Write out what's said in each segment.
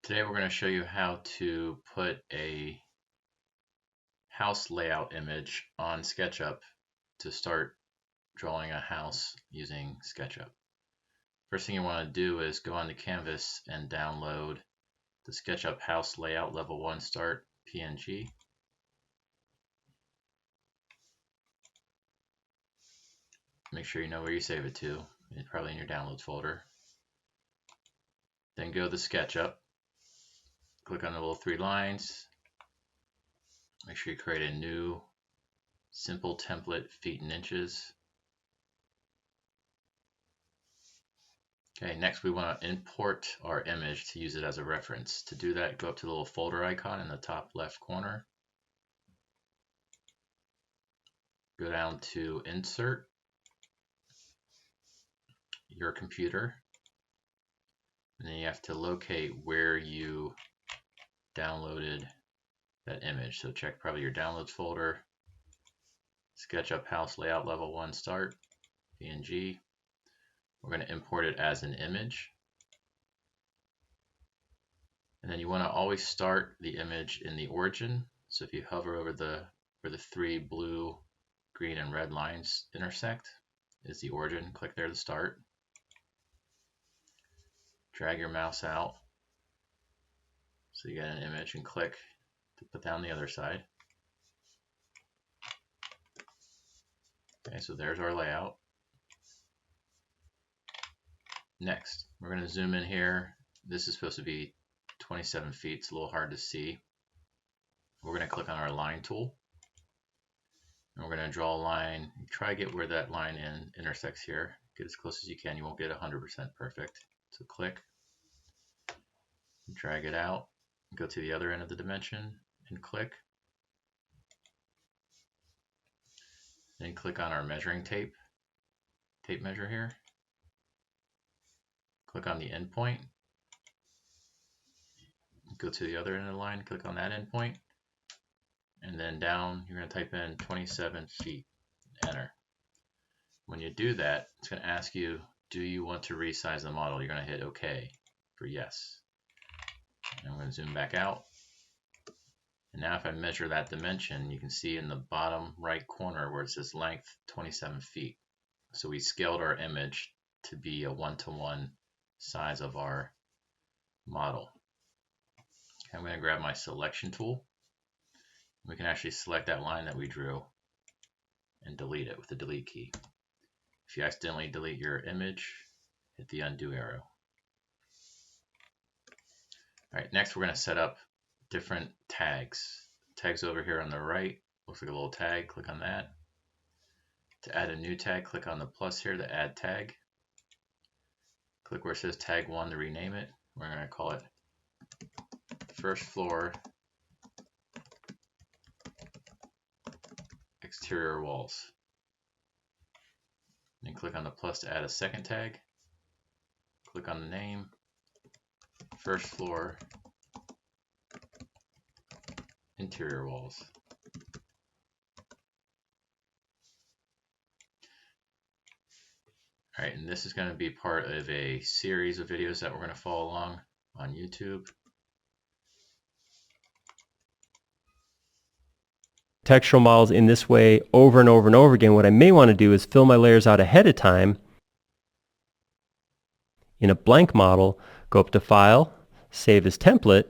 Today we're going to show you how to put a house layout image on SketchUp to start drawing a house using SketchUp. First thing you want to do is go onto Canvas and download the SketchUp House Layout Level 1 Start PNG. Make sure you know where you save it to. It's probably in your downloads folder. Then go to SketchUp. Click on the little three lines. Make sure you create a new simple template, feet and inches. Okay, next we want to import our image to use it as a reference. To do that, go up to the little folder icon in the top left corner. Go down to Insert, Your Computer, and then you have to locate where you downloaded that image. So check probably your downloads folder, SketchUp House Layout Level 1 Start, PNG. We're going to import it as an image. And then you want to always start the image in the origin. So if you hover over where the three blue, green, and red lines intersect is the origin. Click there to start. Drag your mouse out so you get an image and click to put down the other side. Okay, so there's our layout. Next, we're going to zoom in here. This is supposed to be 27 feet. It's a little hard to see. We're going to click on our line tool. And we're going to draw a line. Try to get where that line intersects here. Get as close as you can. You won't get 100% perfect. So click, drag it out, go to the other end of the dimension and click. Then click on our measuring tape measure here. Click on the endpoint. Go to the other end of the line, click on that endpoint. And then down, you're going to type in 27 feet, enter. When you do that, it's going to ask you, do you want to resize the model? You're going to hit OK for yes. And I'm going to zoom back out. And now if I measure that dimension, you can see in the bottom right corner where it says length 27 feet. So we scaled our image to be a 1-to-1 size of our model. Okay, I'm going to grab my selection tool. We can actually select that line that we drew and delete it with the delete key. If you accidentally delete your image, hit the undo arrow. All right, next we're going to set up different tags. Tags over here on the right, looks like a little tag, click on that. To add a new tag, click on the plus here to add tag. Click where it says tag 1 to rename it. We're going to call it first floor exterior walls. Then click on the plus to add a second tag. Click on the name, first floor interior walls. All right, and this is going to be part of a series of videos that we're going to follow along on YouTube. Textural models in this way over and over and over again. What I may want to do is fill my layers out ahead of time in a blank model, go up to File, Save as Template,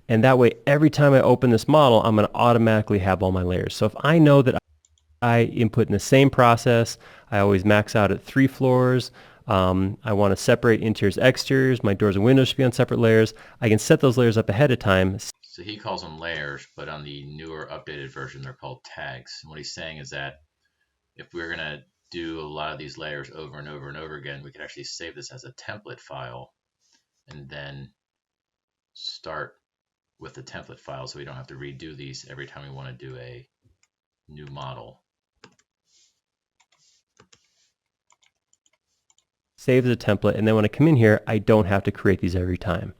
and that way every time I open this model, I'm going to automatically have all my layers. So if I know that I input in the same process, I always max out at 3 floors, I want to separate interiors, exteriors, my doors and windows should be on separate layers, I can set those layers up ahead of time. So he calls them layers, but on the newer updated version, they're called tags. And what he's saying is that if we're going to do a lot of these layers over and over and over again, we can actually save this as a template file and then start with the template file so we don't have to redo these every time we want to do a new model. Save as a template, and then when I come in here, I don't have to create these every time.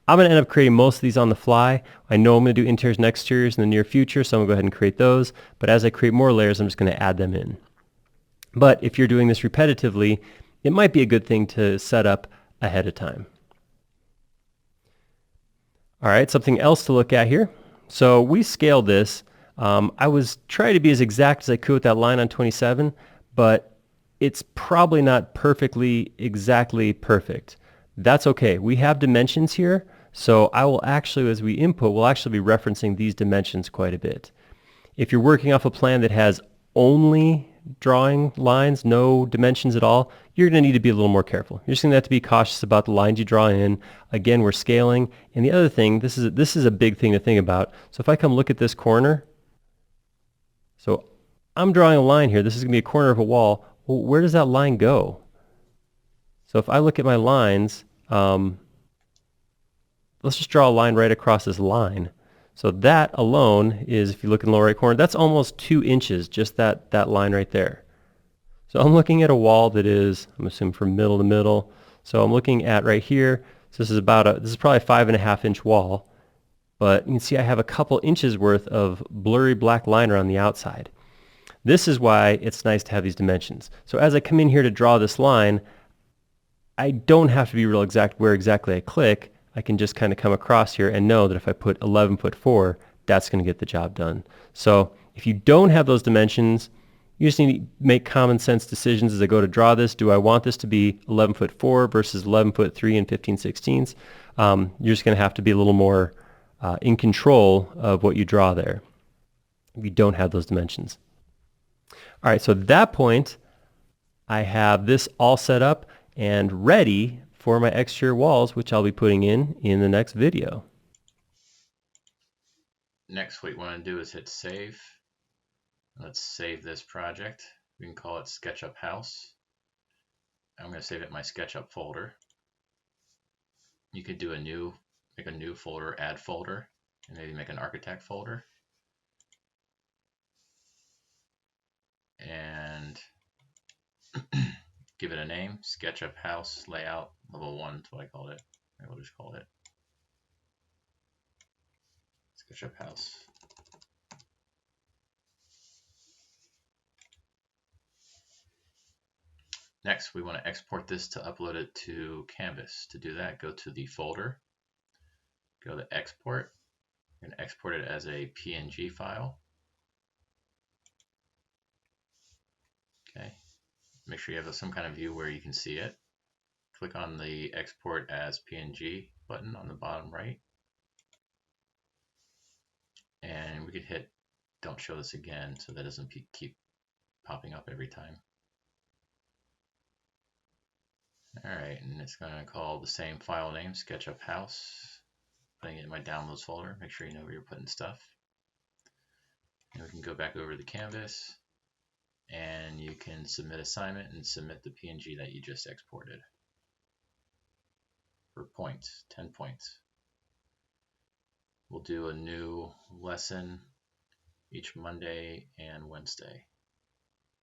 I'm going to end up creating most of these on the fly. I know I'm going to do interiors and exteriors in the near future, so I'm going to go ahead and create those. But as I create more layers, I'm just going to add them in. But if you're doing this repetitively, it might be a good thing to set up ahead of time. All right, something else to look at here. So we scaled this. I was trying to be as exact as I could with that line on 27, but it's probably not perfectly exactly perfect. That's okay. We have dimensions here, so I will actually, as we input, we'll actually be referencing these dimensions quite a bit. If you're working off a plan that has only drawing lines, no dimensions at all, you're going to need to be a little more careful. You're just going to have to be cautious about the lines you draw in. Again, we're scaling. And the other thing, this is a big thing to think about. So if I come look at this corner, so I'm drawing a line here. This is going to be a corner of a wall. Well, where does that line go? So if I look at my lines, let's just draw a line right across this line. So that alone is, if you look in the lower right corner, that's almost 2 inches, just that line right there. So I'm looking at a wall that is, I'm assuming from middle to middle. So I'm looking at right here. So this is probably a 5.5 inch wall. But you can see I have a couple inches worth of blurry black line around the outside. This is why it's nice to have these dimensions. So as I come in here to draw this line, I don't have to be real exact where exactly I click. I can just kind of come across here and know that if I put 11'4", that's going to get the job done. So if you don't have those dimensions, you just need to make common sense decisions as I go to draw this. Do I want this to be 11'4" versus 11'3" and 15/16? You're just going to have to be a little more in control of what you draw there if you don't have those dimensions. All right, so at that point, I have this all set up and ready for my exterior walls, which I'll be putting in the next video. Next, what you want to do is hit save. Let's save this project. We can call it SketchUp House. I'm going to save it in my SketchUp folder. You could do make a new folder, add folder, and maybe make an architect folder. And give it a name, SketchUp House Layout Level 1 is what I called it. We'll just call it SketchUp House. Next, we want to export this to upload it to Canvas. To do that, go to the folder, go to Export. You're going to export it as a PNG file. Okay. Make sure you have some kind of view where you can see it. Click on the Export as PNG button on the bottom right. And we could hit Don't Show This Again so that doesn't keep popping up every time. Alright, and it's going to call the same file name, SketchUp House. Putting it in my downloads folder. Make sure you know where you're putting stuff. And we can go back over to the canvas and you can submit assignment and submit the PNG that you just exported for points, 10 points. We'll do a new lesson each Monday and Wednesday.